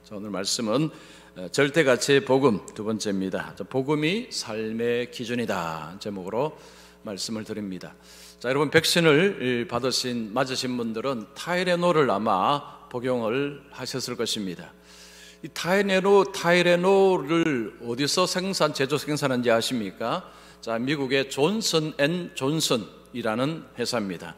자, 오늘 말씀은 절대가치의 복음 두 번째입니다. 복음이 삶의 기준이다 제목으로 말씀을 드립니다. 자, 여러분 백신을 맞으신 분들은 타이레놀을 아마 복용을 하셨을 것입니다. 이 타이레놀을 어디서 제조 생산하는지 아십니까? 자, 미국의 존슨 앤 존슨이라는 회사입니다.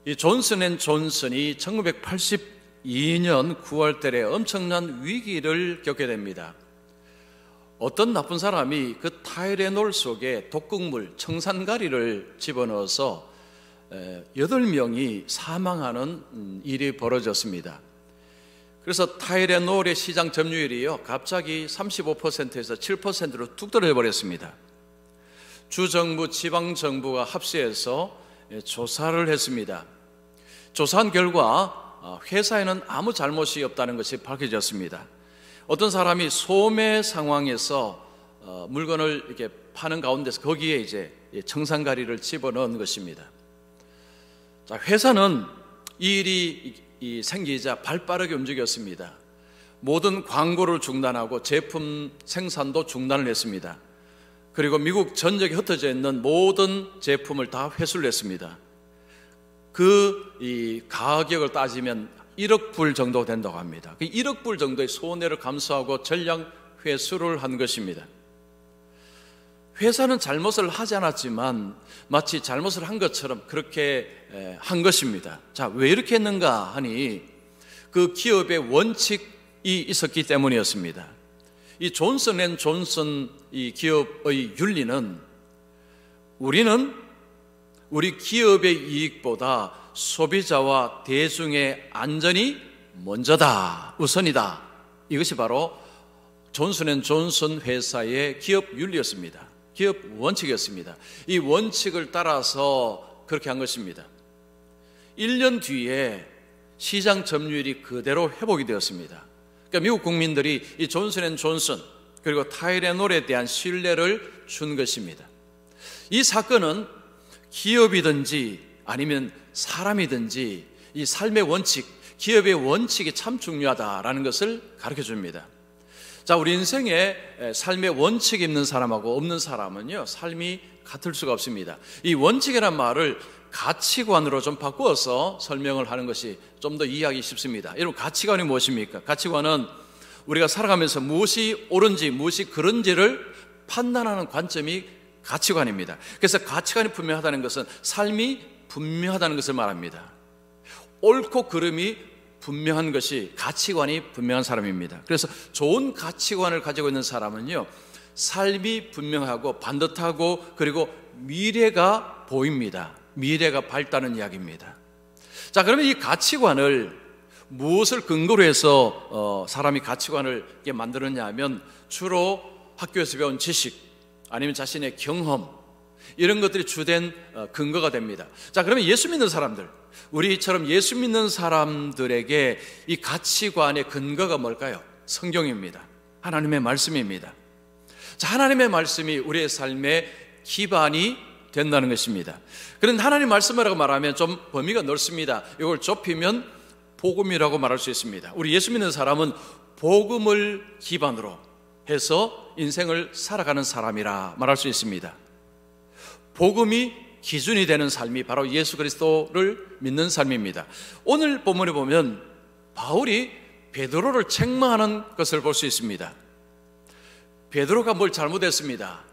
이 존슨 앤 존슨이 1982년 9월 달에 엄청난 위기를 겪게 됩니다. 어떤 나쁜 사람이 그 타이레놀 속에 독극물 청산가리를 집어넣어서 8명이 사망하는 일이 벌어졌습니다. 그래서 타이레놀의 시장 점유율이요 갑자기 35%에서 7%로 뚝 떨어져 버렸습니다. 주정부, 지방정부가 합세해서 조사를 했습니다. 조사한 결과 회사에는 아무 잘못이 없다는 것이 밝혀졌습니다. 어떤 사람이 소매 상황에서 물건을 이렇게 파는 가운데서 거기에 이제 청산가리를 집어넣은 것입니다. 자, 회사는 이 일이 생기자 발빠르게 움직였습니다. 모든 광고를 중단하고 제품 생산도 중단을 했습니다. 그리고 미국 전역에 흩어져 있는 모든 제품을 다 회수를 했습니다. 이 가격을 따지면 1억 불 정도 된다고 합니다. 1억 불 정도의 손해를 감수하고 전량 회수를 한 것입니다. 회사는 잘못을 하지 않았지만 마치 잘못을 한 것처럼 그렇게 한 것입니다. 자, 왜 이렇게 했는가 하니 그 기업의 원칙이 있었기 때문이었습니다. 이 존슨 앤 존슨 이 기업의 윤리는 우리 기업의 이익보다 소비자와 대중의 안전이 먼저다, 우선이다. 이것이 바로 존슨 앤 존슨 회사의 기업 윤리였습니다. 기업 원칙이었습니다. 이 원칙을 따라서 그렇게 한 것입니다. 1년 뒤에 시장 점유율이 그대로 회복이 되었습니다. 그러니까 미국 국민들이 이 존슨 앤 존슨 그리고 타이레놀에 대한 신뢰를 준 것입니다. 이 사건은 기업이든지 아니면 사람이든지 이 삶의 원칙, 기업의 원칙이 참 중요하다라는 것을 가르쳐 줍니다. 자, 우리 인생에 삶의 원칙이 있는 사람하고 없는 사람은요, 삶이 같을 수가 없습니다. 이 원칙이란 말을 가치관으로 좀 바꾸어서 설명을 하는 것이 좀 더 이해하기 쉽습니다. 여러분, 가치관이 무엇입니까? 가치관은 우리가 살아가면서 무엇이 옳은지 무엇이 그른지를 판단하는 관점이 가치관입니다. 그래서 가치관이 분명하다는 것은 삶이 분명하다는 것을 말합니다. 옳고 그름이 분명한 것이 가치관이 분명한 사람입니다. 그래서 좋은 가치관을 가지고 있는 사람은요, 삶이 분명하고 반듯하고 그리고 미래가 보입니다. 미래가 밝다는 이야기입니다. 자, 그러면 이 가치관을 무엇을 근거로 해서 사람이 가치관을 만드느냐 하면 주로 학교에서 배운 지식 아니면 자신의 경험 이런 것들이 주된 근거가 됩니다. 자, 그러면 예수 믿는 사람들, 우리처럼 예수 믿는 사람들에게 이 가치관의 근거가 뭘까요? 성경입니다. 하나님의 말씀입니다. 자, 하나님의 말씀이 우리의 삶의 기반이 된다는 것입니다. 그런데 하나님 말씀이라고 말하면 좀 범위가 넓습니다. 이걸 좁히면 복음이라고 말할 수 있습니다. 우리 예수 믿는 사람은 복음을 기반으로 해서 인생을 살아가는 사람이라 말할 수 있습니다. 복음이 기준이 되는 삶이 바로 예수 그리스도를 믿는 삶입니다. 오늘 본문에 보면 바울이 베드로를 책망하는 것을 볼 수 있습니다. 베드로가 뭘 잘못했습니다.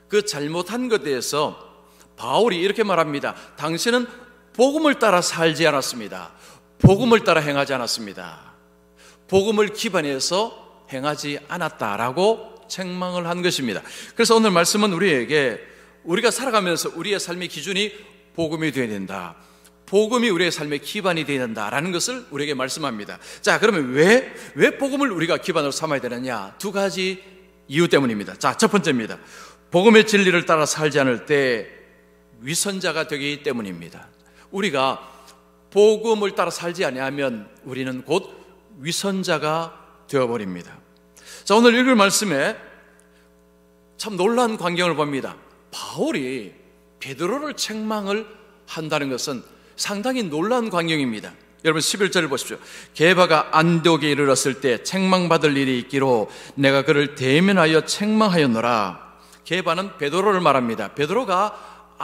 그 잘못한 것에 대해서 바울이 이렇게 말합니다. 당신은 복음을 따라 살지 않았습니다. 복음을 따라 행하지 않았습니다. 복음을 기반해서 행하지 않았다라고 책망을 한 것입니다. 그래서 오늘 말씀은 우리가 살아가면서 우리의 삶의 기준이 복음이 되어야 된다. 복음이 우리의 삶의 기반이 되어야 된다라는 것을 우리에게 말씀합니다. 자, 그러면 왜 복음을 우리가 기반으로 삼아야 되느냐? 두 가지 이유 때문입니다. 자, 첫 번째입니다. 복음의 진리를 따라 살지 않을 때 위선자가 되기 때문입니다. 우리가 복음을 따라 살지 아니하면 우리는 곧 위선자가 되어버립니다. 자, 오늘 읽을 말씀에 참 놀라운 광경을 봅니다. 바울이 베드로를 책망을 한다는 것은 상당히 놀라운 광경입니다. 여러분 11절을 보십시오. 게바가 안디옥에 이르렀을 때 책망받을 일이 있기로 내가 그를 대면하여 책망하였노라. 게바는 베드로를 말합니다. 베드로가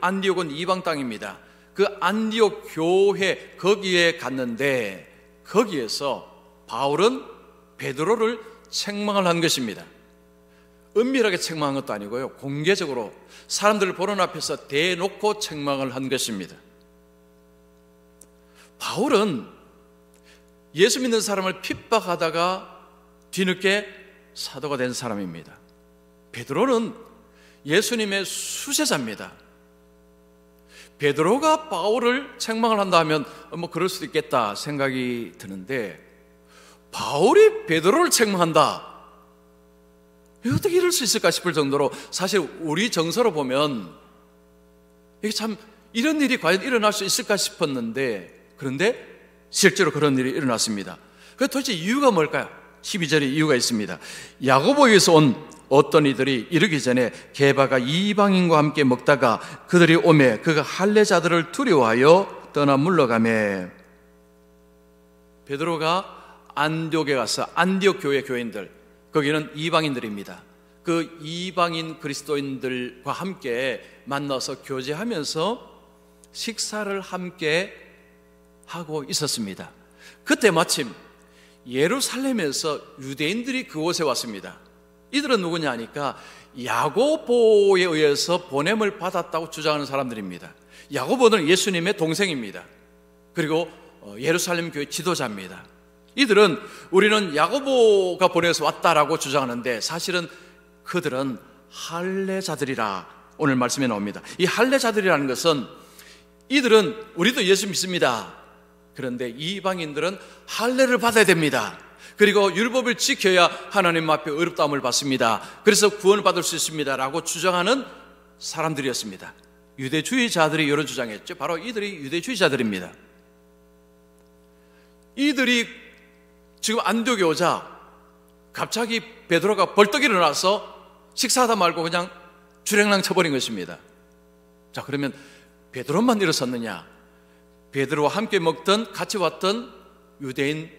안디옥은 이방 땅입니다. 그 안디옥 교회 거기에 갔는데 거기에서 바울은 베드로를 책망을 한 것입니다. 은밀하게 책망한 것도 아니고요, 공개적으로 사람들 보는 앞에서 대놓고 책망을 한 것입니다. 바울은 예수 믿는 사람을 핍박하다가 뒤늦게 사도가 된 사람입니다. 베드로는 예수님의 수제자입니다. 베드로가 바울을 책망을 한다 하면 뭐 그럴 수도 있겠다 생각이 드는데, 바울이 베드로를 책망한다, 어떻게 이럴 수 있을까 싶을 정도로, 사실 우리 정서로 보면 이게 참 이런 일이 과연 일어날 수 있을까 싶었는데, 그런데 실제로 그런 일이 일어났습니다. 그 도대체 이유가 뭘까요? 12절에 이유가 있습니다. 야고보에서 온 어떤 이들이 이르기 전에 게바가 이방인과 함께 먹다가 그들이 오매 그가 할례자들을 두려워하여 떠나 물러가매. 베드로가 안디옥에 가서 안디옥 교회 교인들, 거기는 이방인들입니다. 그 이방인 그리스도인들과 함께 만나서 교제하면서 식사를 함께 하고 있었습니다. 그때 마침 예루살렘에서 유대인들이 그곳에 왔습니다. 이들은 누구냐 하니까 야고보에 의해서 보냄을 받았다고 주장하는 사람들입니다. 야고보는 예수님의 동생입니다. 그리고 예루살렘 교회 지도자입니다. 이들은 우리는 야고보가 보내서 왔다라고 주장하는데, 사실은 그들은 할례자들이라 오늘 말씀에 나옵니다. 이 할례자들이라는 것은, 이들은 우리도 예수 믿습니다. 그런데 이방인들은 할례를 받아야 됩니다. 그리고 율법을 지켜야 하나님 앞에 의롭다함을 받습니다. 그래서 구원을 받을 수 있습니다 라고 주장하는 사람들이었습니다. 유대주의자들이 이런 주장했죠. 바로 이들이 유대주의자들입니다. 이들이 지금 안디옥에 오자 갑자기 베드로가 벌떡 일어나서 식사하다 말고 그냥 주랭랑 쳐버린 것입니다. 자, 그러면 베드로만 일어섰느냐? 베드로와 함께 먹던, 같이 왔던 유대인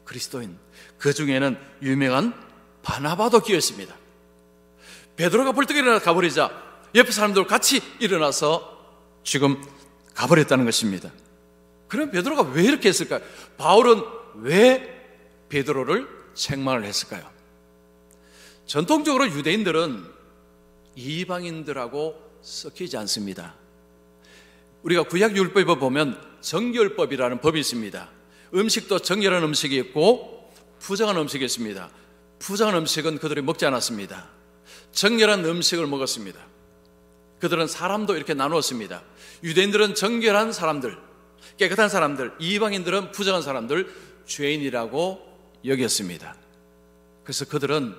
그리스도인, 그 중에는 유명한 바나바도 끼었습니다. 베드로가 벌떡 일어나 가버리자 옆에 사람들 같이 일어나서 지금 가버렸다는 것입니다. 그럼 베드로가 왜 이렇게 했을까요? 바울은 왜 베드로를 책망을 했을까요? 전통적으로 유대인들은 이방인들하고 섞이지 않습니다. 우리가 구약 율법에 보면 정결법이라는 법이 있습니다. 음식도 정결한 음식이 있고 부정한 음식이 있습니다. 부정한 음식은 그들이 먹지 않았습니다. 정결한 음식을 먹었습니다. 그들은 사람도 이렇게 나누었습니다. 유대인들은 정결한 사람들, 깨끗한 사람들, 이방인들은 부정한 사람들, 죄인이라고 여겼습니다. 그래서 그들은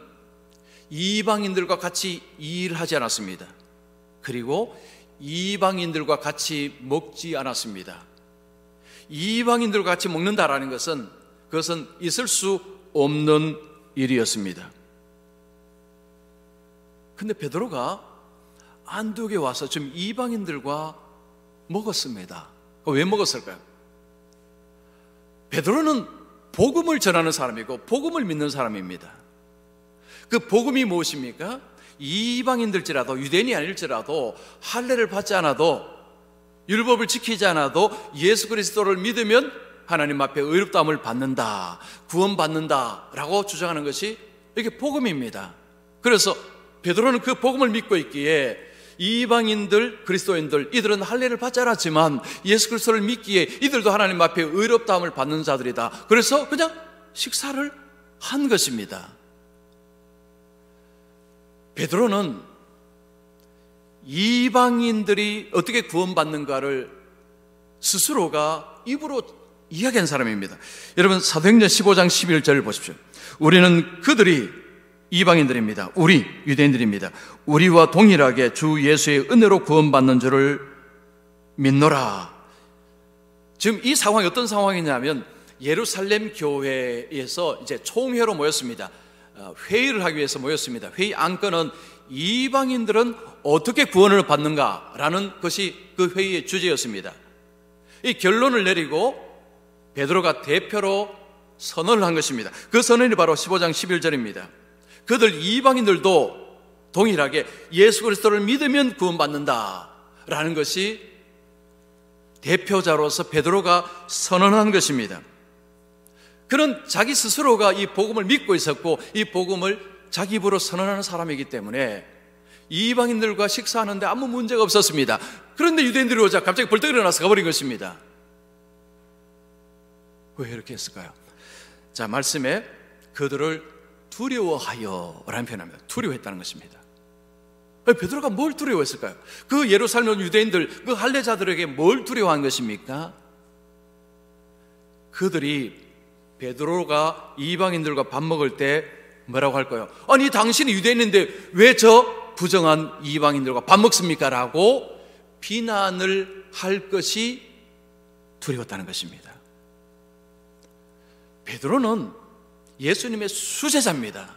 이방인들과 같이 일하지 않았습니다. 그리고 이방인들과 같이 먹지 않았습니다. 이방인들과 같이 먹는다라는 것은, 그것은 있을 수 없는 일이었습니다. 근데 베드로가 안디옥에 와서 지금 이방인들과 먹었습니다. 왜 먹었을까요? 베드로는 복음을 전하는 사람이고 복음을 믿는 사람입니다. 그 복음이 무엇입니까? 이방인들지라도, 유대인이 아닐지라도, 할례를 받지 않아도, 율법을 지키지 않아도 예수 그리스도를 믿으면 하나님 앞에 의롭다함을 받는다, 구원받는다 라고 주장하는 것이 이게 복음입니다. 그래서 베드로는 그 복음을 믿고 있기에 이방인들, 그리스도인들, 이들은 할례를 받지 않았지만 예수 그리스도를 믿기에 이들도 하나님 앞에 의롭다함을 받는 자들이다. 그래서 그냥 식사를 한 것입니다. 베드로는 이방인들이 어떻게 구원받는가를 스스로가 입으로 이야기한 사람입니다. 여러분, 사도행전 15장 11절을 보십시오. 우리는 그들이, 이방인들입니다. 우리 유대인들입니다. 우리와 동일하게 주 예수의 은혜로 구원받는 줄을 믿노라. 지금 이 상황이 어떤 상황이냐면, 예루살렘 교회에서 이제 총회로 모였습니다. 회의를 하기 위해서 모였습니다. 회의 안건은 이방인들은 어떻게 구원을 받는가라는 것이 그 회의의 주제였습니다. 이 결론을 내리고 베드로가 대표로 선언을 한 것입니다. 그 선언이 바로 15장 11절입니다. 그들 이방인들도 동일하게 예수 그리스도를 믿으면 구원받는다 라는 것이 대표자로서 베드로가 선언한 것입니다. 그는 자기 스스로가 이 복음을 믿고 있었고 이 복음을 자기 입으로 선언하는 사람이기 때문에 이방인들과 식사하는데 아무 문제가 없었습니다. 그런데 유대인들이 오자 갑자기 벌떡 일어나서 가버린 것입니다. 왜 이렇게 했을까요? 자, 말씀에 그들을 두려워하여 라는 표현합니다. 두려워했다는 것입니다. 베드로가 뭘 두려워했을까요? 그 예루살렘 유대인들, 그 할례자들에게 뭘 두려워한 것입니까? 그들이 베드로가 이방인들과 밥 먹을 때 뭐라고 할까요? 아니 당신이 유대인인데 왜 저 부정한 이방인들과 밥 먹습니까? 라고 비난을 할 것이 두려웠다는 것입니다. 베드로는 예수님의 수제자입니다.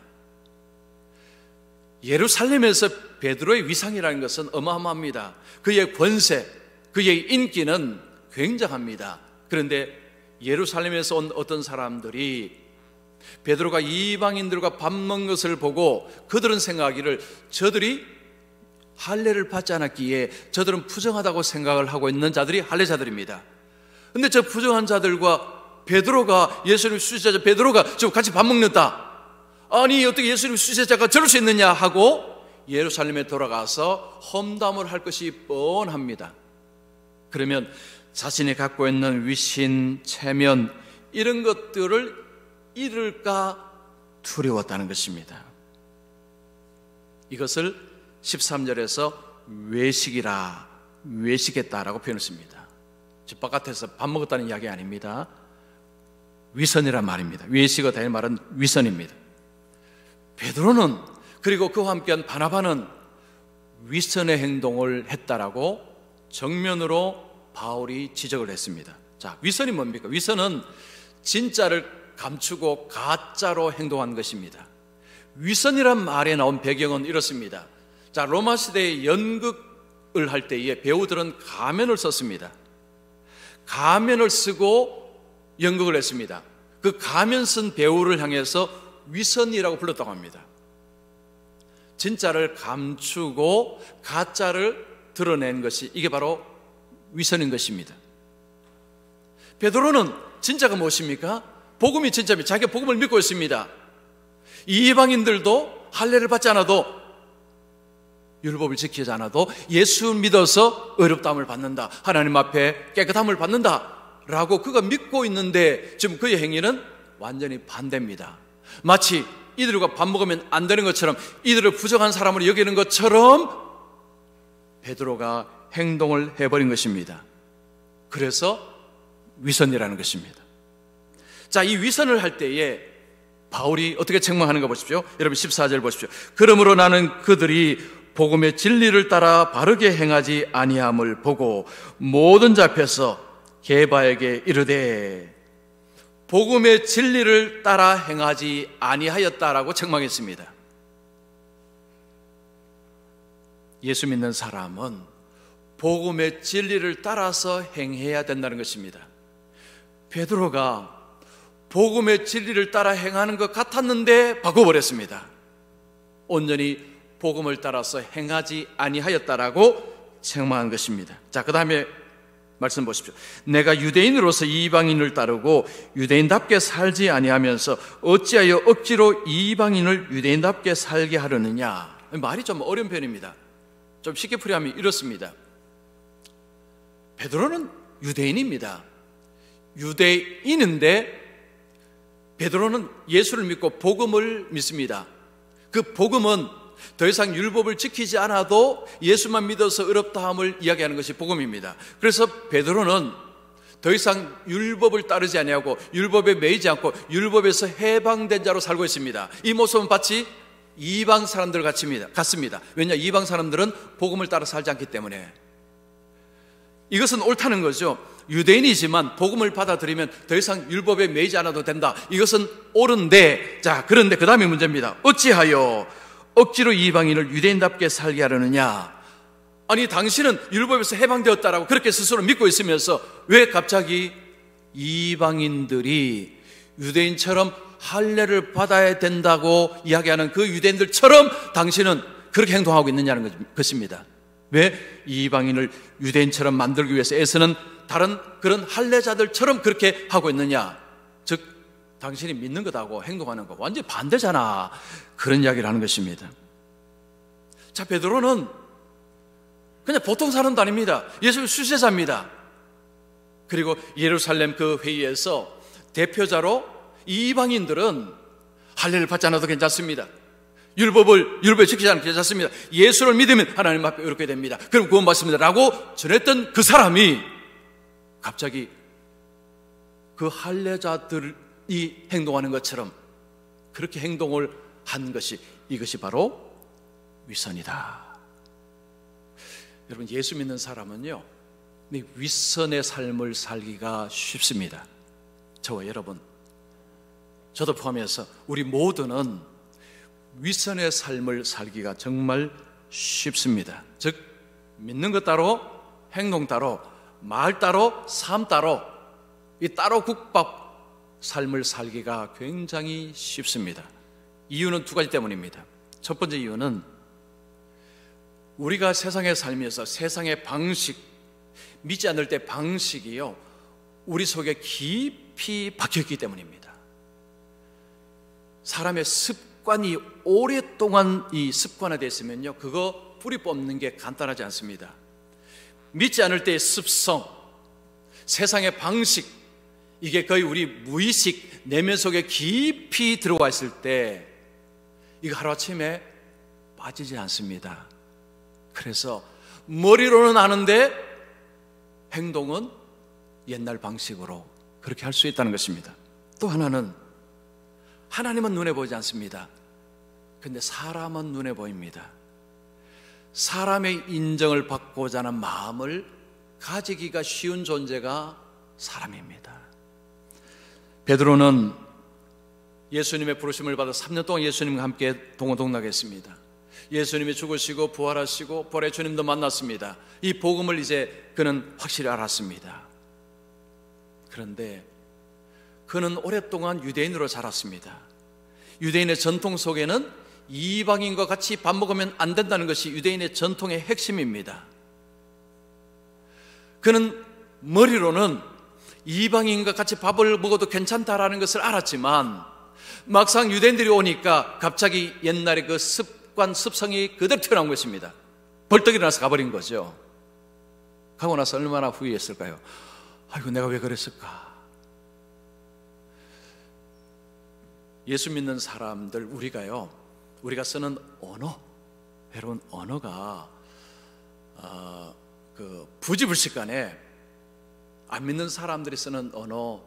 예루살렘에서 베드로의 위상이라는 것은 어마어마합니다. 그의 권세, 그의 인기는 굉장합니다. 그런데 예루살렘에서 온 어떤 사람들이 베드로가 이방인들과 밥 먹는 것을 보고 그들은 생각하기를 저들이 할례를 받지 않았기에 저들은 부정하다고 생각을 하고 있는 자들이 할례자들입니다. 그런데 저 부정한 자들과 베드로가, 예수님 수제자 베드로가 지금 같이 밥 먹는다, 아니 어떻게 예수님 수제자가 저럴 수 있느냐 하고 예루살렘에 돌아가서 험담을 할 것이 뻔합니다. 그러면 자신이 갖고 있는 위신, 체면 이런 것들을 잃을까 두려웠다는 것입니다. 이것을 13절에서 외식이라, 외식했다라고 표현했습니다. 집 바깥에서 밥 먹었다는 이야기 아닙니다. 위선이란 말입니다. 외식어 다의 말은 위선입니다. 베드로는, 그리고 그와 함께한 바나바는 위선의 행동을 했다라고 정면으로 바울이 지적을 했습니다. 자, 위선이 뭡니까? 위선은 진짜를 감추고 가짜로 행동한 것입니다. 위선이란 말에 나온 배경은 이렇습니다. 자, 로마 시대의 연극을 할 때에 배우들은 가면을 썼습니다. 가면을 쓰고 연극을 했습니다. 그 가면 쓴 배우를 향해서 위선이라고 불렀다고 합니다. 진짜를 감추고 가짜를 드러낸 것이, 이게 바로 위선인 것입니다. 베드로는 진짜가 무엇입니까? 복음이 진짜입니다. 자기가 복음을 믿고 있습니다. 이방인들도 할례를 받지 않아도, 율법을 지키지 않아도 예수 믿어서 의롭다함을 받는다, 하나님 앞에 깨끗함을 받는다 라고 그가 믿고 있는데 지금 그의 행위는 완전히 반대입니다. 마치 이들과 밥 먹으면 안 되는 것처럼, 이들을 부정한 사람으로 여기는 것처럼 베드로가 행동을 해버린 것입니다. 그래서 위선이라는 것입니다. 자, 이 위선을 할 때에 바울이 어떻게 책망하는가 보십시오. 여러분 14절 보십시오. 그러므로 나는 그들이 복음의 진리를 따라 바르게 행하지 아니함을 보고 모든 자 앞에서 게바에게 이르되 복음의 진리를 따라 행하지 아니하였다라고 책망했습니다. 예수 믿는 사람은 복음의 진리를 따라서 행해야 된다는 것입니다. 베드로가 복음의 진리를 따라 행하는 것 같았는데 바꿔버렸습니다. 온전히 복음을 따라서 행하지 아니하였다라고 책망한 것입니다. 자, 그 다음에 말씀 보십시오. 내가 유대인으로서 이방인을 따르고 유대인답게 살지 아니하면서 어찌하여 억지로 이방인을 유대인답게 살게 하려느냐. 말이 좀 어려운 편입니다. 좀 쉽게 풀이하면 이렇습니다. 베드로는 유대인입니다. 유대인인데 베드로는 예수를 믿고 복음을 믿습니다. 그 복음은 더 이상 율법을 지키지 않아도 예수만 믿어서 의롭다함을 이야기하는 것이 복음입니다. 그래서 베드로는 더 이상 율법을 따르지 아니하고 율법에 매이지 않고 율법에서 해방된 자로 살고 있습니다. 이 모습은 마치 이방 사람들 같습니다. 왜냐, 이방 사람들은 복음을 따라 살지 않기 때문에. 이것은 옳다는 거죠. 유대인이지만 복음을 받아들이면 더 이상 율법에 매이지 않아도 된다. 이것은 옳은데, 자, 그런데 그 다음에 문제입니다. 어찌하여 억지로 이방인을 유대인답게 살게 하려느냐. 아니, 당신은 율법에서 해방되었다라고 그렇게 스스로 믿고 있으면서 왜 갑자기 이방인들이 유대인처럼 할례를 받아야 된다고 이야기하는 그 유대인들처럼 당신은 그렇게 행동하고 있느냐는 것입니다. 왜 이방인을 유대인처럼 만들기 위해서 애쓰는 다른 그런 할례자들처럼 그렇게 하고 있느냐? 즉 당신이 믿는 것하고 행동하는 거 완전히 반대잖아. 그런 이야기를 하는 것입니다. 자, 베드로는 그냥 보통 사람도 아닙니다. 예수의 수제자입니다. 그리고 예루살렘 그 회의에서 대표자로 이방인들은 할례를 받지 않아도 괜찮습니다. 율법을 지키지 않아도 괜찮습니다. 예수를 믿으면 하나님 앞에 의롭게 됩니다. 그럼 구원받습니다. 라고 전했던 그 사람이 갑자기 그 할례자들이 행동하는 것처럼 그렇게 행동을 한 것이, 이것이 바로 위선이다. 여러분, 예수 믿는 사람은요, 윗선의 삶을 살기가 쉽습니다. 저와 여러분, 저도 포함해서 우리 모두는 윗선의 삶을 살기가 정말 쉽습니다. 즉 믿는 것 따로, 행동 따로, 말 따로, 삶 따로, 이 따로 국밥 삶을 살기가 굉장히 쉽습니다. 이유는 두 가지 때문입니다. 첫 번째 이유는 우리가 세상에 살면서 세상의 방식, 믿지 않을 때 방식이요, 우리 속에 깊이 박혀있기 때문입니다. 사람의 습관이 오랫동안 이 습관화되어 있으면요, 그거 뿌리 뽑는 게 간단하지 않습니다. 믿지 않을 때의 습성, 세상의 방식, 이게 거의 우리 무의식 내면 속에 깊이 들어와 있을 때 이거 하루아침에 빠지지 않습니다. 그래서 머리로는 아는데 행동은 옛날 방식으로 그렇게 할 수 있다는 것입니다. 또 하나는 하나님은 눈에 보이지 않습니다. 근데 사람은 눈에 보입니다. 사람의 인정을 받고자 하는 마음을 가지기가 쉬운 존재가 사람입니다. 베드로는 예수님의 부르심을 받아 3년 동안 예수님과 함께 동고동락했습니다. 예수님이 죽으시고 부활하시고 부활의 주님도 만났습니다. 이 복음을 이제 그는 확실히 알았습니다. 그런데 그는 오랫동안 유대인으로 자랐습니다. 유대인의 전통 속에는 이방인과 같이 밥 먹으면 안 된다는 것이 유대인의 전통의 핵심입니다. 그는 머리로는 이방인과 같이 밥을 먹어도 괜찮다라는 것을 알았지만 막상 유대인들이 오니까 갑자기 옛날의 그 습성이 그대로 튀어나온 것입니다. 벌떡 일어나서 가버린 거죠. 가고 나서 얼마나 후회했을까요? 아이고, 내가 왜 그랬을까? 예수 믿는 사람들, 우리가 쓰는 언어, 여러분, 언어가 부지불식간에 안 믿는 사람들이 쓰는 언어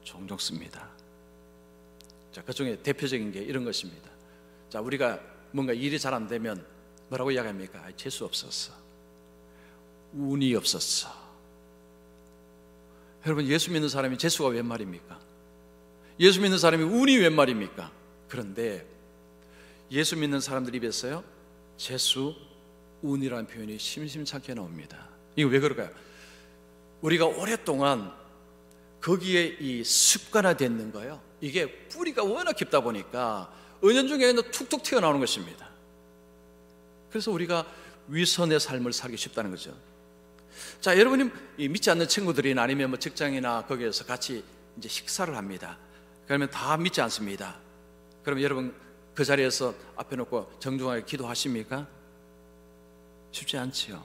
종종 씁니다. 자, 그 중에 대표적인 게 이런 것입니다. 자, 우리가 뭔가 일이 잘 안 되면 뭐라고 이야기합니까? 재수 없었어, 운이 없었어. 여러분, 예수 믿는 사람이 재수가 웬 말입니까? 예수 믿는 사람이 운이 웬 말입니까? 그런데 예수 믿는 사람들 입에서요, 재수, 운이라는 표현이 심심찮게 나옵니다. 이거 왜 그럴까요? 우리가 오랫동안 거기에 이 습관화되는 거예요. 이게 뿌리가 워낙 깊다 보니까 은연중에는 툭툭 튀어나오는 것입니다. 그래서 우리가 위선의 삶을 살기 쉽다는 거죠. 자, 여러분이 믿지 않는 친구들이나 아니면 뭐 직장이나 거기에서 같이 이제 식사를 합니다. 그러면 다 믿지 않습니다. 그러면 여러분 그 자리에서 앞에 놓고 정중하게 기도하십니까? 쉽지 않지요.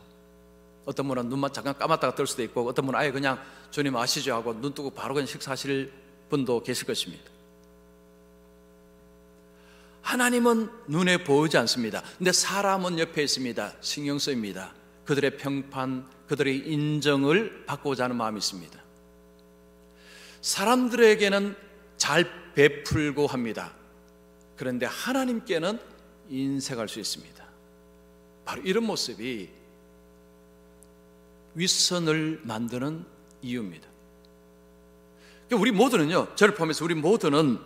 어떤 분은 눈만 잠깐 감았다가 뜰 수도 있고, 어떤 분은 아예 그냥 주님 아시죠 하고 눈 뜨고 바로 그냥 식사하실 분도 계실 것입니다. 하나님은 눈에 보이지 않습니다. 근데 사람은 옆에 있습니다. 신경 쓰입니다. 그들의 평판, 그들의 인정을 받고자 하는 마음이 있습니다. 사람들에게는 잘 베풀고 합니다. 그런데 하나님께는 인색할 수 있습니다. 바로 이런 모습이 윗선을 만드는 이유입니다. 우리 모두는요, 저를 포함해서 우리 모두는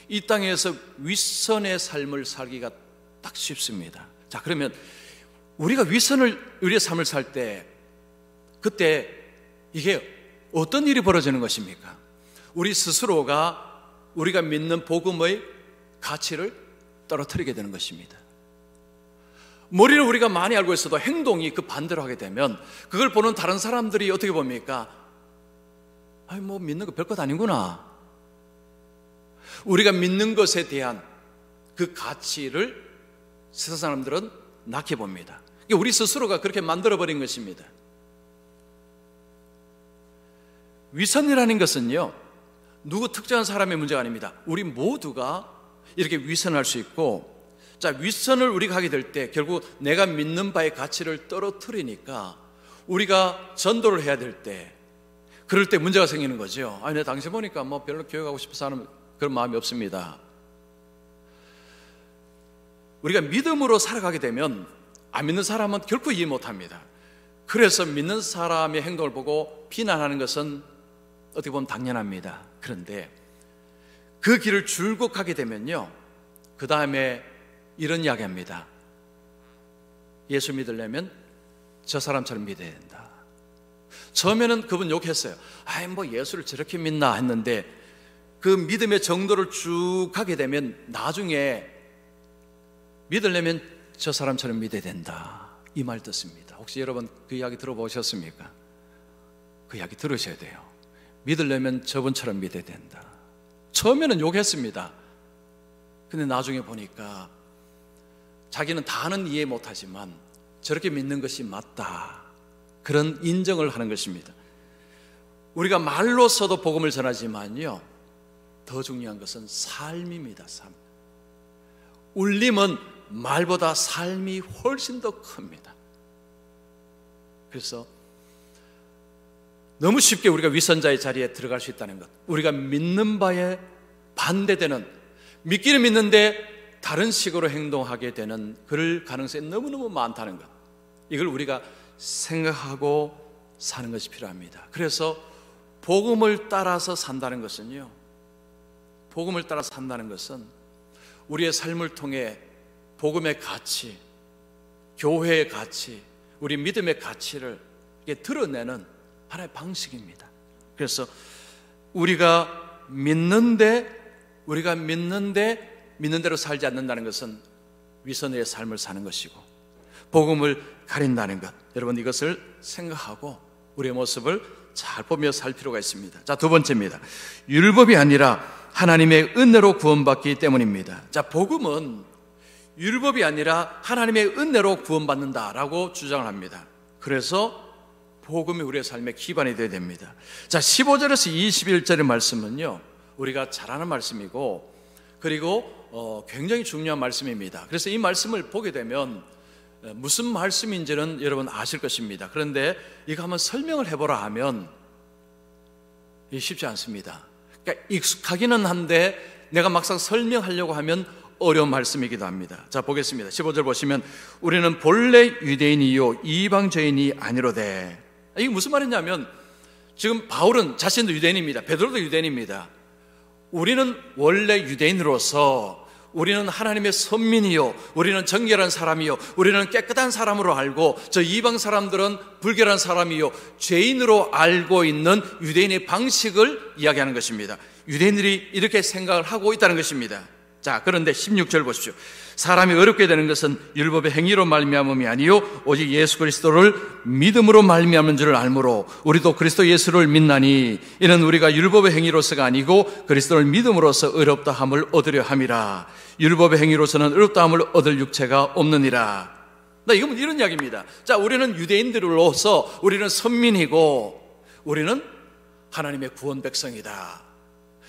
이 땅에서 윗선의 삶을 살기가 딱 쉽습니다. 자, 그러면 우리가 우리의 삶을 살 때, 그때 이게 어떤 일이 벌어지는 것입니까? 우리 스스로가 우리가 믿는 복음의 가치를 떨어뜨리게 되는 것입니다. 머리를 우리가 많이 알고 있어도 행동이 그 반대로 하게 되면 그걸 보는 다른 사람들이 어떻게 봅니까? 아니 뭐 믿는 거 별것 아니구나. 우리가 믿는 것에 대한 그 가치를 세상 사람들은 낮게 봅니다. 우리 스스로가 그렇게 만들어버린 것입니다. 위선이라는 것은요, 누구 특정한 사람의 문제가 아닙니다. 우리 모두가 이렇게 위선할 수 있고, 자, 위선을 우리가 하게 될 때 결국 내가 믿는 바의 가치를 떨어뜨리니까 우리가 전도를 해야 될 때, 그럴 때 문제가 생기는 거죠. 아니, 내가 당신 보니까 뭐 별로 교육하고 싶어서 하는 그런 마음이 없습니다. 우리가 믿음으로 살아가게 되면 안 믿는 사람은 결코 이해 못합니다. 그래서 믿는 사람의 행동을 보고 비난하는 것은 어떻게 보면 당연합니다. 그런데 그 길을 줄곧 가게 되면요, 그 다음에 이런 이야기합니다. 예수 믿으려면 저 사람처럼 믿어야 된다. 처음에는 그분 욕했어요. 아이 뭐 예수를 저렇게 믿나 했는데 그 믿음의 정도를 쭉 가게 되면 나중에 믿으려면 저 사람처럼 믿어야 된다, 이 말 듣습니다. 혹시 여러분 그 이야기 들어보셨습니까? 그 이야기 들으셔야 돼요. 믿으려면 저분처럼 믿어야 된다. 처음에는 욕했습니다. 근데 나중에 보니까 자기는 다는 이해 못하지만 저렇게 믿는 것이 맞다, 그런 인정을 하는 것입니다. 우리가 말로서도 복음을 전하지만요, 더 중요한 것은 삶입니다. 삶. 울림은 말보다 삶이 훨씬 더 큽니다. 그래서 너무 쉽게 우리가 위선자의 자리에 들어갈 수 있다는 것, 우리가 믿는 바에 반대되는, 믿기는 믿는데 다른 식으로 행동하게 되는 그럴 가능성이 너무너무 많다는 것, 이걸 우리가 생각하고 사는 것이 필요합니다. 그래서 복음을 따라서 산다는 것은요, 복음을 따라 산다는 것은 우리의 삶을 통해 복음의 가치, 교회의 가치, 우리 믿음의 가치를 드러내는 하나의 방식입니다. 그래서 우리가 믿는 대로 살지 않는다는 것은 위선의 삶을 사는 것이고, 복음을 가린다는 것, 여러분 이것을 생각하고 우리의 모습을 잘 보며 살 필요가 있습니다. 자, 두 번째입니다. 율법이 아니라 하나님의 은혜로 구원받기 때문입니다. 자, 복음은 율법이 아니라 하나님의 은혜로 구원받는다라고 주장을 합니다. 그래서 복음이 우리의 삶의 기반이 되어야 됩니다. 자, 15절에서 21절의 말씀은요, 우리가 잘 아는 말씀이고, 그리고 굉장히 중요한 말씀입니다. 그래서 이 말씀을 보게 되면 무슨 말씀인지는 여러분 아실 것입니다. 그런데 이거 한번 설명을 해보라 하면 쉽지 않습니다. 그러니까 익숙하기는 한데 내가 막상 설명하려고 하면 어려운 말씀이기도 합니다. 자, 보겠습니다. 15절 보시면 우리는 본래 유대인이요 이방저인이 아니로되, 이게 무슨 말이냐면 지금 바울은 자신도 유대인입니다. 베드로도 유대인입니다. 우리는 원래 유대인으로서 우리는 하나님의 선민이요, 우리는 정결한 사람이요, 우리는 깨끗한 사람으로 알고 저 이방 사람들은 불결한 사람이요, 죄인으로 알고 있는 유대인의 방식을 이야기하는 것입니다. 유대인들이 이렇게 생각을 하고 있다는 것입니다. 자, 그런데 16절 보십시오. 사람이 어렵게 되는 것은 율법의 행위로 말미암음이 아니요 오직 예수 그리스도를 믿음으로 말미암은 줄을 알므로 우리도 그리스도 예수를 믿나니 이는 우리가 율법의 행위로서가 아니고 그리스도를 믿음으로써 의롭다 함을 얻으려 함이라. 율법의 행위로서는 의롭다 함을 얻을 육체가 없느니라. 이건 이런 이야기입니다. 자, 우리는 유대인들로서 우리는 선민이고 우리는 하나님의 구원 백성이다.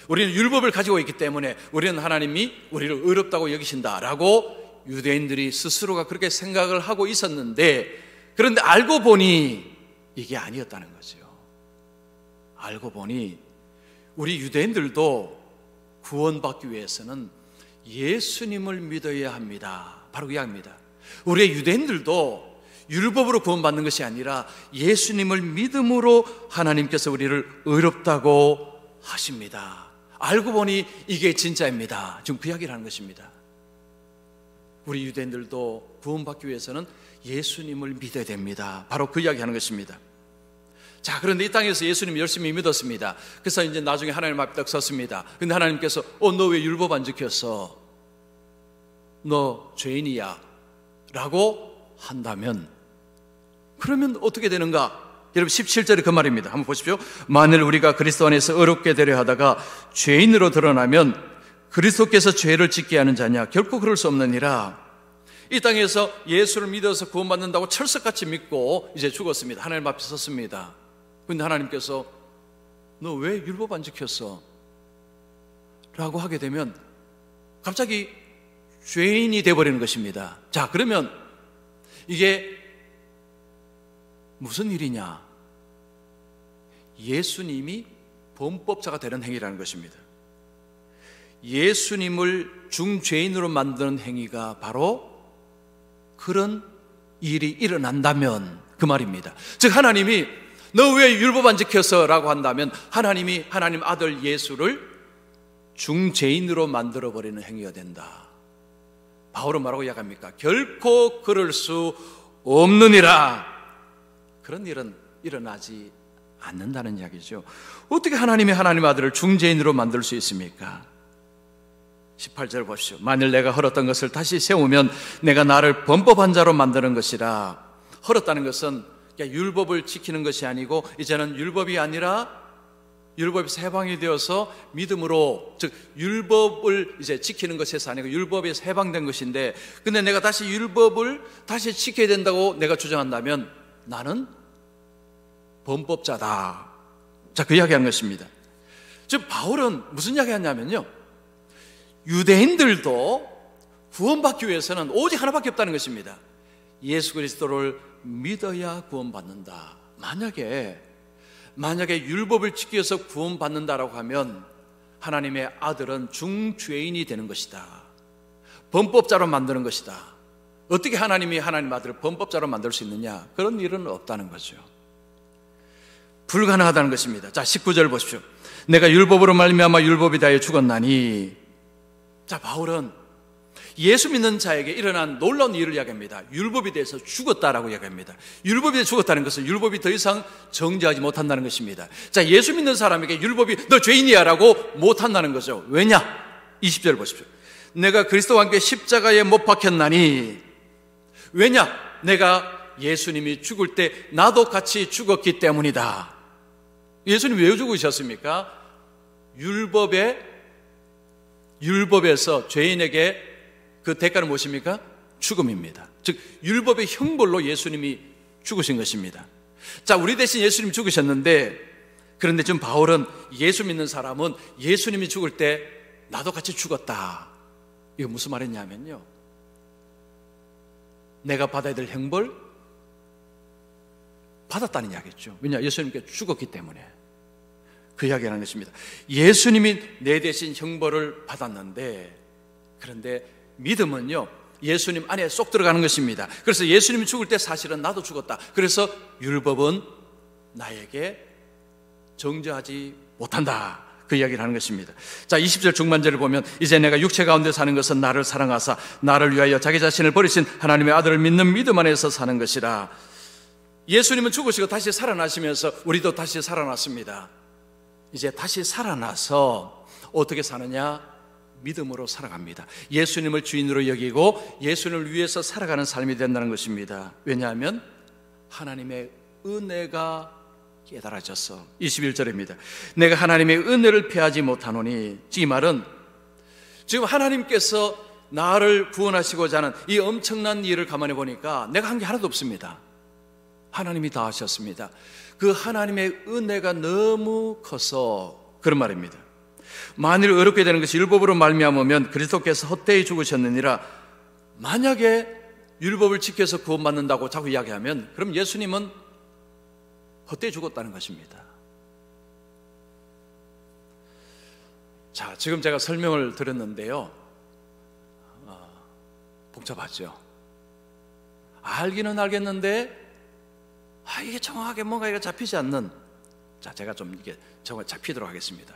우리는 율법을 가지고 있기 때문에 우리는 하나님이 우리를 의롭다고 여기신다라고 유대인들이 스스로가 그렇게 생각을 하고 있었는데, 그런데 알고 보니 이게 아니었다는 거죠. 알고 보니 우리 유대인들도 구원받기 위해서는 예수님을 믿어야 합니다. 바로 그 이야기입니다. 우리 유대인들도 율법으로 구원받는 것이 아니라 예수님을 믿음으로 하나님께서 우리를 의롭다고 하십니다. 알고 보니 이게 진짜입니다. 지금 그 이야기를 하는 것입니다. 우리 유대인들도 구원받기 위해서는 예수님을 믿어야 됩니다. 바로 그 이야기 하는 것입니다. 자, 그런데 이 땅에서 예수님 열심히 믿었습니다. 그래서 이제 나중에 하나님 앞에 딱 섰습니다. 근데 하나님께서 너 왜 율법 안 지켰어? 너 죄인이야 라고 한다면, 그러면 어떻게 되는가? 여러분 17절에 그 말입니다. 한번 보십시오. 만일 우리가 그리스도 안에서 의롭게 되려 하다가 죄인으로 드러나면 그리스도께서 죄를 짓게 하는 자냐? 결코 그럴 수 없느니라. 이 땅에서 예수를 믿어서 구원받는다고 철석같이 믿고 이제 죽었습니다. 하나님 앞에 섰습니다. 근데 하나님께서 너 왜 율법 안 지켰어? 라고 하게 되면 갑자기 죄인이 되어버리는 것입니다. 자, 그러면 이게 무슨 일이냐? 예수님이 범법자가 되는 행위라는 것입니다. 예수님을 중죄인으로 만드는 행위가 바로 그런 일이 일어난다면 그 말입니다. 즉 하나님이 너 왜 율법 안 지켰어? 라고 한다면 하나님이 하나님 아들 예수를 중죄인으로 만들어버리는 행위가 된다. 바울은 뭐라고 이야기합니까? 결코 그럴 수 없느니라. 그런 일은 일어나지 않는다는 이야기죠. 어떻게 하나님이 하나님 아들을 중죄인으로 만들 수 있습니까? 18절 보십시오. 만일 내가 헐었던 것을 다시 세우면 내가 나를 범법한 자로 만드는 것이라. 헐었다는 것은 율법을 지키는 것이 아니고 이제는 율법이 아니라 율법에서 해방이 되어서 믿음으로, 즉 율법을 이제 지키는 것에서 아니고 율법에서 해방된 것인데, 근데 내가 다시 율법을 다시 지켜야 된다고 내가 주장한다면 나는 범법자다. 자, 그 이야기하는 것입니다. 즉 바울은 무슨 이야기 하냐면요, 유대인들도 구원받기 위해서는 오직 하나밖에 없다는 것입니다. 예수 그리스도를 믿어야 구원받는다. 만약에 율법을 지켜서 구원받는다라고 하면 하나님의 아들은 중죄인이 되는 것이다. 범법자로 만드는 것이다. 어떻게 하나님이 하나님 아들을 범법자로 만들 수 있느냐? 그런 일은 없다는 거죠. 불가능하다는 것입니다. 자, 19절 보십시오. 내가 율법으로 말미암아 율법이 다하여 죽었나니. 자, 바울은 예수 믿는 자에게 일어난 놀라운 일을 이야기합니다. 율법에 대해서 죽었다라고 이야기합니다. 율법에 대해서 죽었다는 것은 율법이 더 이상 정죄하지 못한다는 것입니다. 자, 예수 믿는 사람에게 율법이 너 죄인이야 라고 못한다는 거죠. 왜냐? 20절 보십시오. 내가 그리스도와 함께 십자가에 못 박혔나니. 왜냐? 내가 예수님이 죽을 때 나도 같이 죽었기 때문이다. 예수님 왜 죽으셨습니까? 율법에서 죄인에게 그 대가는 무엇입니까? 죽음입니다. 즉 율법의 형벌로 예수님이 죽으신 것입니다. 자, 우리 대신 예수님이 죽으셨는데, 그런데 지금 바울은 예수 믿는 사람은 예수님이 죽을 때 나도 같이 죽었다. 이거 무슨 말이냐면요, 내가 받아야 될 형벌 받았다는 이야기죠. 왜냐? 예수님께 죽었기 때문에. 그 이야기라는 것입니다. 예수님이 내 대신 형벌을 받았는데, 그런데 믿음은요, 예수님 안에 쏙 들어가는 것입니다. 그래서 예수님이 죽을 때 사실은 나도 죽었다. 그래서 율법은 나에게 정죄하지 못한다. 그 이야기를 하는 것입니다. 자, 20절 중반절을 보면 이제 내가 육체 가운데 사는 것은 나를 사랑하사 나를 위하여 자기 자신을 버리신 하나님의 아들을 믿는 믿음 안에서 사는 것이라. 예수님은 죽으시고 다시 살아나시면서 우리도 다시 살아났습니다. 이제 다시 살아나서 어떻게 사느냐? 믿음으로 살아갑니다. 예수님을 주인으로 여기고 예수님을 위해서 살아가는 삶이 된다는 것입니다. 왜냐하면 하나님의 은혜가 깨달아졌어. 21절입니다. 내가 하나님의 은혜를 피하지 못하노니. 이 말은 지금 하나님께서 나를 구원하시고자 하는 이 엄청난 일을 가만히 보니까 내가 한 게 하나도 없습니다. 하나님이 다 하셨습니다. 그 하나님의 은혜가 너무 커서 그런 말입니다. 만일 어렵게 되는 것이 율법으로 말미암으면 그리스도께서 헛되이 죽으셨느니라. 만약에 율법을 지켜서 구원받는다고 자꾸 이야기하면 그럼 예수님은 헛되이 죽었다는 것입니다. 자, 지금 제가 설명을 드렸는데요, 복잡하죠. 알기는 알겠는데 이게 정확하게 뭔가 이게 잡히지 않는. 자, 제가 좀 이게 정확히 잡히도록 하겠습니다.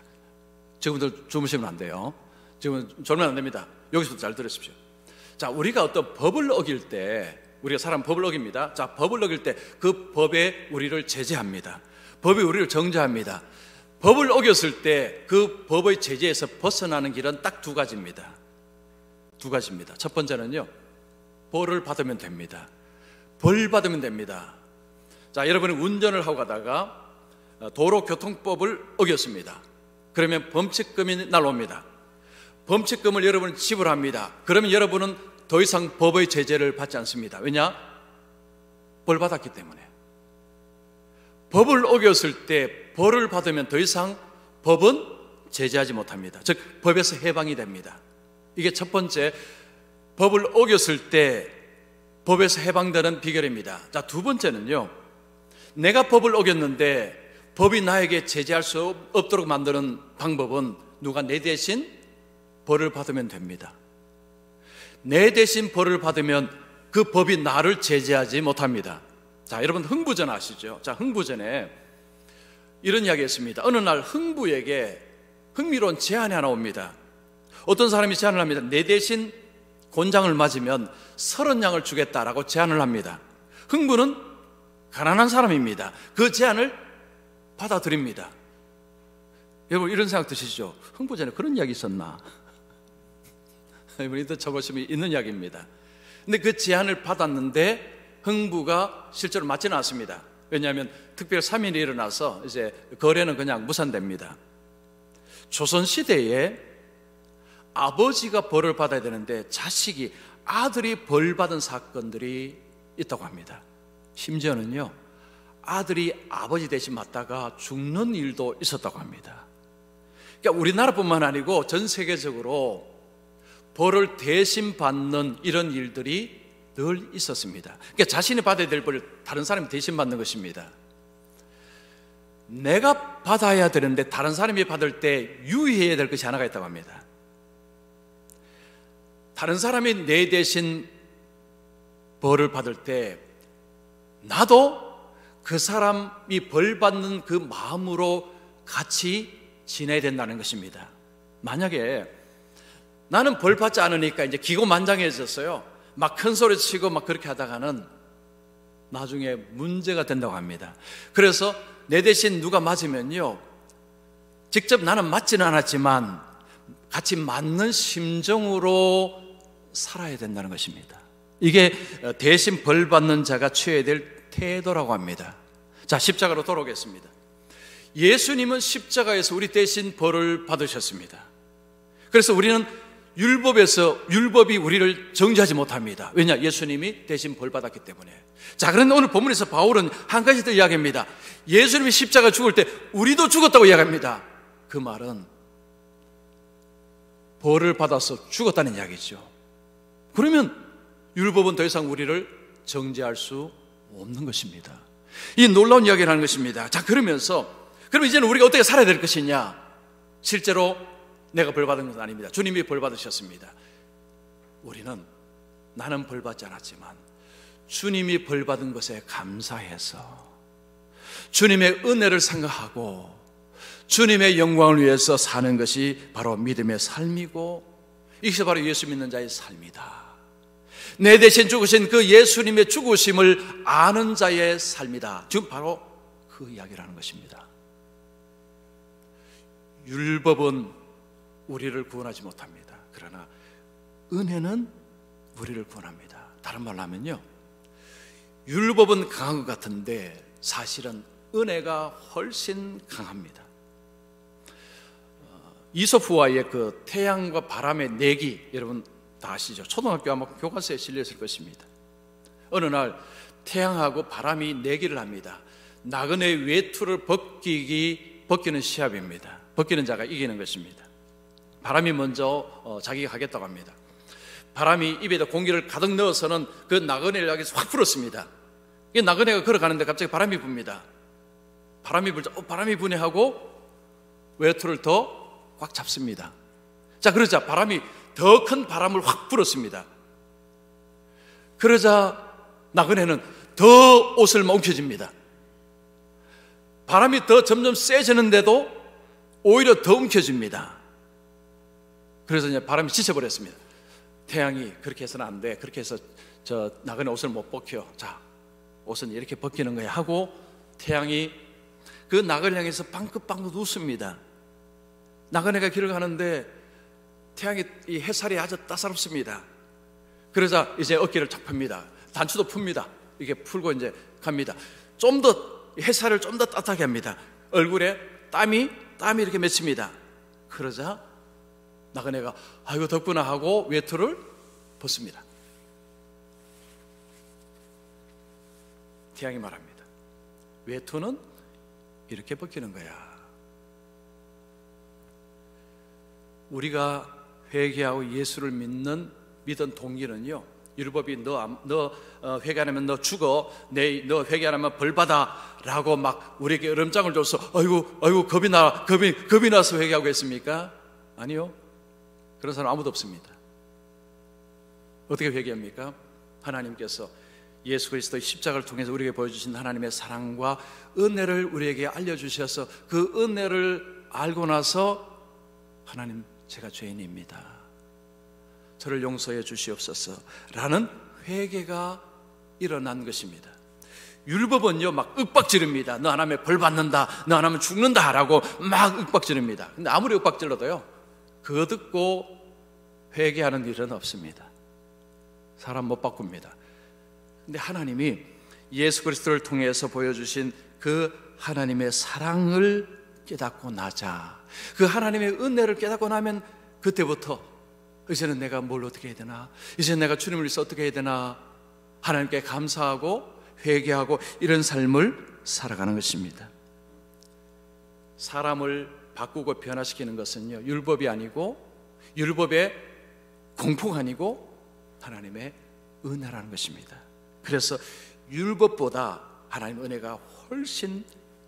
지금부터 주무시면 안 돼요. 지금 졸면 안 됩니다. 여기서부터 잘 들으십시오. 자, 우리가 어떤 법을 어길 때, 우리가 사람 법을 어깁니다. 자, 법을 어길 때 그 법에 우리를 제재합니다. 법이 우리를 정죄합니다. 법을 어겼을 때 그 법의 제재에서 벗어나는 길은 딱 두 가지입니다. 두 가지입니다. 첫 번째는요, 벌을 받으면 됩니다. 벌 받으면 됩니다. 자, 여러분이 운전을 하고 가다가 도로교통법을 어겼습니다. 그러면 범칙금이 날아옵니다. 범칙금을 여러분은 지불합니다. 그러면 여러분은 더 이상 법의 제재를 받지 않습니다. 왜냐? 벌 받았기 때문에. 법을 어겼을 때 벌을 받으면 더 이상 법은 제재하지 못합니다. 즉 법에서 해방이 됩니다. 이게 첫 번째, 법을 어겼을 때 법에서 해방되는 비결입니다. 자, 두 번째는요, 내가 법을 어겼는데 법이 나에게 제재할 수 없도록 만드는 방법은 누가 내 대신 벌을 받으면 됩니다. 내 대신 벌을 받으면 그 법이 나를 제재하지 못합니다. 자, 여러분 흥부전 아시죠? 자, 흥부전에 이런 이야기 했습니다. 어느 날 흥부에게 흥미로운 제안이 하나 옵니다. 어떤 사람이 제안을 합니다. 내 대신 곤장을 맞으면 30양을 주겠다라고 제안을 합니다. 흥부는 가난한 사람입니다. 그 제안을 받아들입니다. 여러분 이런 생각 드시죠? 흥부전에 그런 이야기 있었나? 여러분이 더 적으시면 있는 이야기입니다. 근데 그 제안을 받았는데 흥부가 실제로 맞지는 않습니다. 왜냐하면 특별 3일이 일어나서 이제 거래는 그냥 무산됩니다. 조선시대에 아버지가 벌을 받아야 되는데 자식이, 아들이 벌 받은 사건들이 있다고 합니다. 심지어는요, 아들이 아버지 대신 맞다가 죽는 일도 있었다고 합니다. 그러니까 우리나라뿐만 아니고 전 세계적으로 벌을 대신 받는 이런 일들이 늘 있었습니다. 그러니까 자신이 받아야 될 벌을 다른 사람이 대신 받는 것입니다. 내가 받아야 되는데 다른 사람이 받을 때 유의해야 될 것이 하나가 있다고 합니다. 다른 사람이 내 대신 벌을 받을 때 나도 그 사람이 벌 받는 그 마음으로 같이 지내야 된다는 것입니다. 만약에 나는 벌 받지 않으니까 이제 기고만장해졌어요. 막 큰 소리 치고 막 그렇게 하다가는 나중에 문제가 된다고 합니다. 그래서 내 대신 누가 맞으면요, 직접 나는 맞지는 않았지만 같이 맞는 심정으로 살아야 된다는 것입니다. 이게 대신 벌 받는 자가 취해야 될 태도라고 합니다. 자, 십자가로 돌아오겠습니다. 예수님은 십자가에서 우리 대신 벌을 받으셨습니다. 그래서 우리는 율법이 우리를 정죄하지 못합니다. 왜냐? 예수님이 대신 벌 받았기 때문에. 자, 그런데 오늘 본문에서 바울은 한 가지 더 이야기합니다. 예수님이 십자가 죽을 때 우리도 죽었다고 이야기합니다. 그 말은 벌을 받아서 죽었다는 이야기죠. 그러면 율법은 더 이상 우리를 정죄할 수 없는 것입니다. 이 놀라운 이야기를 하는 것입니다. 자, 그럼 이제는 우리가 어떻게 살아야 될 것이냐? 실제로 내가 벌 받은 것은 아닙니다. 주님이 벌 받으셨습니다. 우리는 나는 벌 받지 않았지만 주님이 벌 받은 것에 감사해서 주님의 은혜를 생각하고 주님의 영광을 위해서 사는 것이 바로 믿음의 삶이고, 이것이 바로 예수 믿는 자의 삶이다. 내 대신 죽으신 그 예수님의 죽으심을 아는 자의 삶이다. 지금 바로 그 이야기를 하는 것입니다. 율법은 우리를 구원하지 못합니다. 그러나 은혜는 우리를 구원합니다. 다른 말로 하면요, 율법은 강한 것 같은데 사실은 은혜가 훨씬 강합니다. 이소프와의 그 태양과 바람의 내기, 여러분 다 아시죠? 초등학교 아마 교과서에 실렸을 것입니다. 어느 날 태양하고 바람이 내기를 합니다. 나그네의 외투를 벗기는 시합입니다. 벗기는 자가 이기는 것입니다. 바람이 먼저 자기가 하겠다고 합니다. 바람이 입에다 공기를 가득 넣어서는 그 나그네를 향해서 확 불었습니다. 이 나그네가 걸어가는데 갑자기 바람이 붑니다. 바람이 불자 바람이 부네 하고 외투를 더 꽉 잡습니다. 자, 그러자 바람이 더 큰 바람을 확 불었습니다. 그러자 나그네는 더 옷을 움켜쥡니다. 바람이 더 점점 세지는데도 오히려 더 움켜집니다. 그래서 이제 바람이 지쳐버렸습니다. 태양이 그렇게 해서는 안 돼. 그렇게 해서 저 나그네 옷을 못 벗겨. 자, 옷은 이렇게 벗기는 거야 하고 태양이 그 나그네를 향해서 방긋방긋 웃습니다. 나그네가 길을 가는데 태양이, 이 햇살이 아주 따사롭습니다. 그러자 이제 어깨를 탁 펴니다. 단추도 풉니다. 이게 풀고 이제 갑니다. 좀 더 햇살을 좀 더 따뜻하게 합니다. 얼굴에 땀이 이렇게 맺힙니다. 그러자 나그네가 아이고 덥구나 하고 외투를 벗습니다. 태양이 말합니다. 외투는 이렇게 벗기는 거야. 우리가 회개하고 예수를 믿은 동기는요, 율법이 너 회개 안 하면 너 죽어, 너 회개 안 하면 벌 받아 라고 막 우리에게 으름장을 줘서 아이고 겁이 나서 회개하고 했습니까? 아니요. 그런 사람 아무도 없습니다. 어떻게 회개합니까? 하나님께서 예수 그리스도의 십자가를 통해서 우리에게 보여주신 하나님의 사랑과 은혜를 우리에게 알려주셔서 그 은혜를 알고 나서 하나님, 제가 죄인입니다, 저를 용서해 주시옵소서 라는 회개가 일어난 것입니다. 율법은요 막 윽박지릅니다. 너 안 하면 벌 받는다, 너 안 하면 죽는다 라고 막 윽박지릅니다. 근데 아무리 윽박질러도요 그거 듣고 회개하는 일은 없습니다. 사람 못 바꿉니다. 근데 하나님이 예수 그리스도를 통해서 보여주신 그 하나님의 사랑을 깨닫고 나자, 그 하나님의 은혜를 깨닫고 나면 그때부터 이제는 내가 뭘 어떻게 해야 되나, 이제 내가 주님을 위해서 어떻게 해야 되나, 하나님께 감사하고 회개하고 이런 삶을 살아가는 것입니다. 사람을 바꾸고 변화시키는 것은요 율법이 아니고, 율법의 공포가 아니고 하나님의 은혜라는 것입니다. 그래서 율법보다 하나님의 은혜가 훨씬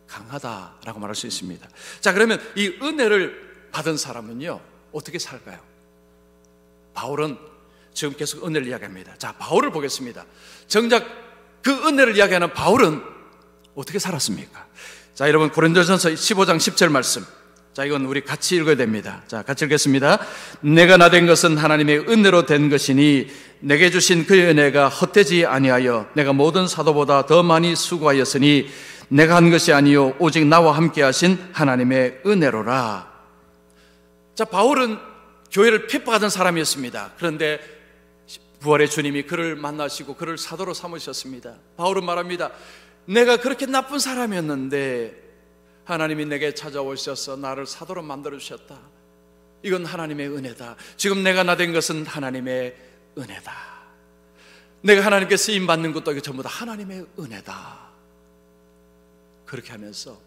강하다라고 말할 수 있습니다. 자, 그러면 이 은혜를 받은 사람은요 어떻게 살까요? 바울은 지금 계속 은혜를 이야기합니다. 자, 바울을 보겠습니다. 정작 그 은혜를 이야기하는 바울은 어떻게 살았습니까? 자, 여러분 고린도전서 15장 10절 말씀, 자, 이건 우리 같이 읽어야 됩니다. 자, 같이 읽겠습니다. 내가 나 된 것은 하나님의 은혜로 된 것이니 내게 주신 그의 은혜가 헛되지 아니하여 내가 모든 사도보다 더 많이 수고하였으니 내가 한 것이 아니요 오직 나와 함께 하신 하나님의 은혜로라. 자, 바울은 교회를 핍박하던 사람이었습니다. 그런데 부활의 주님이 그를 만나시고 그를 사도로 삼으셨습니다. 바울은 말합니다. 내가 그렇게 나쁜 사람이었는데 하나님이 내게 찾아오셔서 나를 사도로 만들어주셨다. 이건 하나님의 은혜다. 지금 내가 나 된 것은 하나님의 은혜다. 내가 하나님께 쓰임받는 것도 이거 전부 다 하나님의 은혜다. 그렇게 하면서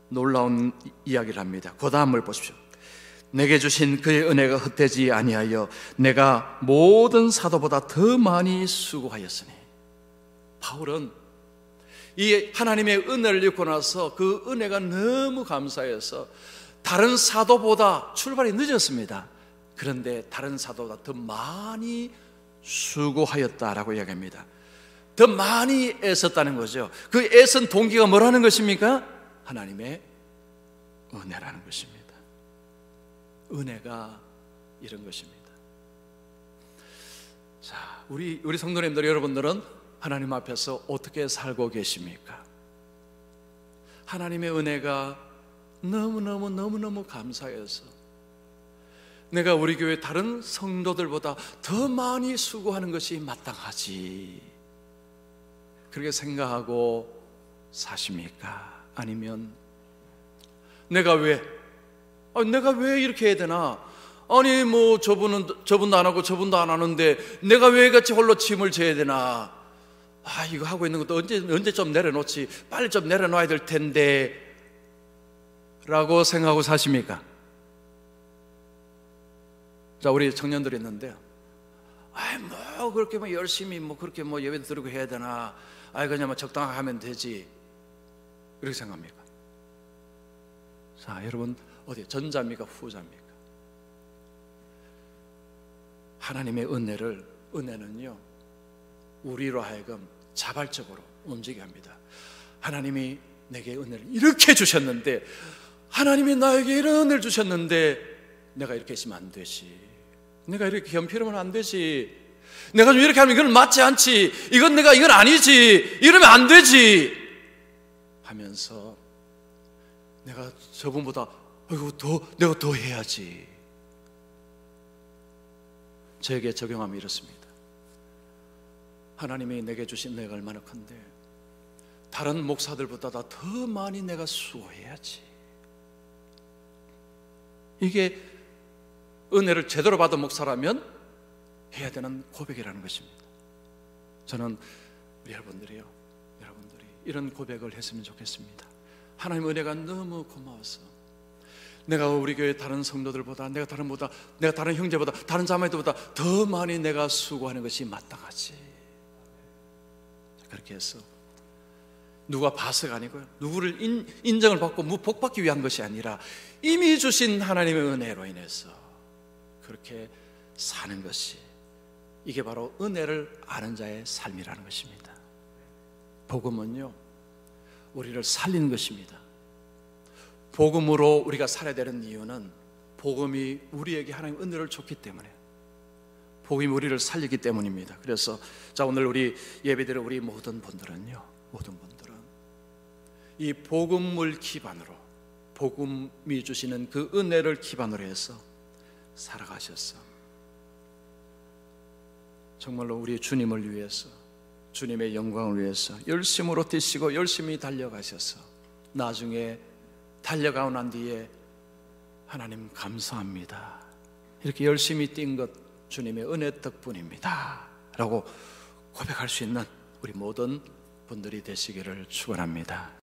놀라운 이야기를 합니다. 그 다음을 보십시오. 내게 주신 그의 은혜가 헛되지 아니하여 내가 모든 사도보다 더 많이 수고하였으니. 바울은 이 하나님의 은혜를 입고 나서 그 은혜가 너무 감사해서 다른 사도보다 출발이 늦었습니다. 그런데 다른 사도보다 더 많이 수고하였다라고 이야기합니다. 더 많이 애썼다는 거죠. 그 애쓴 동기가 뭐라는 것입니까? 하나님의 은혜라는 것입니다. 은혜가 이런 것입니다. 자, 우리 성도님들, 여러분들은 하나님 앞에서 어떻게 살고 계십니까? 하나님의 은혜가 너무너무 감사해서 내가 우리 교회 다른 성도들보다 더 많이 수고하는 것이 마땅하지, 그렇게 생각하고 사십니까? 아니면 내가 왜 이렇게 해야 되나? 아니 뭐 저분도 안 하고 저분도 안 하는데 내가 왜 같이 홀로 짐을 져야 되나? 아, 이거 하고 있는 것도 언제 좀 내려놓지, 빨리 좀 내려놔야 될 텐데 라고 생각하고 사십니까? 자, 우리 청년들이 있는데 뭐 그렇게 뭐 열심히 뭐 그렇게 뭐 예배 드리고 해야 되나? 그냥 뭐 적당하게 하면 되지, 이렇게 생각합니까? 자, 여러분 어디 전자입니까 후자입니까? 하나님의 은혜는요 우리로 하여금 자발적으로 움직이게 합니다. 하나님이 내게 은혜를 이렇게 주셨는데, 하나님이 나에게 이런 은혜를 주셨는데 내가 이렇게 했으면 안 되지, 내가 이렇게 겸비하면 안 되지, 내가 좀 이렇게 하면 이건 맞지 않지, 이건 아니지, 이러면 안 되지 하면서 내가 저분보다 내가 더 해야지. 저에게 적용하면 이렇습니다. 하나님이 내게 주신 내가 얼마나 큰데 다른 목사들보다 더 많이 내가 수고해야지. 이게 은혜를 제대로 받은 목사라면 해야 되는 고백이라는 것입니다. 저는 우리 여러분들이 이런 고백을 했으면 좋겠습니다. 하나님 은혜가 너무 고마워서 내가 우리 교회 다른 성도들보다, 내가 다른 형제보다, 다른 자매들보다 더 많이 내가 수고하는 것이 마땅하지. 그렇게 해서 누가 봐서가 아니고요, 누구를 인정을 받고 복받기 위한 것이 아니라 이미 주신 하나님의 은혜로 인해서 그렇게 사는 것이, 이게 바로 은혜를 아는 자의 삶이라는 것입니다. 복음은요, 우리를 살리는 것입니다. 복음으로 우리가 살아야 되는 이유는 복음이 우리에게 하나님 은혜를 줬기 때문에, 복음이 우리를 살리기 때문입니다. 그래서 자, 오늘 우리 예배드릴 우리 모든 분들은 이 복음을 기반으로, 복음이 주시는 그 은혜를 기반으로 해서 살아가셔서 정말로 우리 주님을 위해서, 주님의 영광을 위해서 열심으로 뛰시고 열심히 달려가셔서 나중에 달려가고 난 뒤에 하나님 감사합니다, 이렇게 열심히 뛴 것 주님의 은혜 덕분입니다 라고 고백할 수 있는 우리 모든 분들이 되시기를 축원합니다.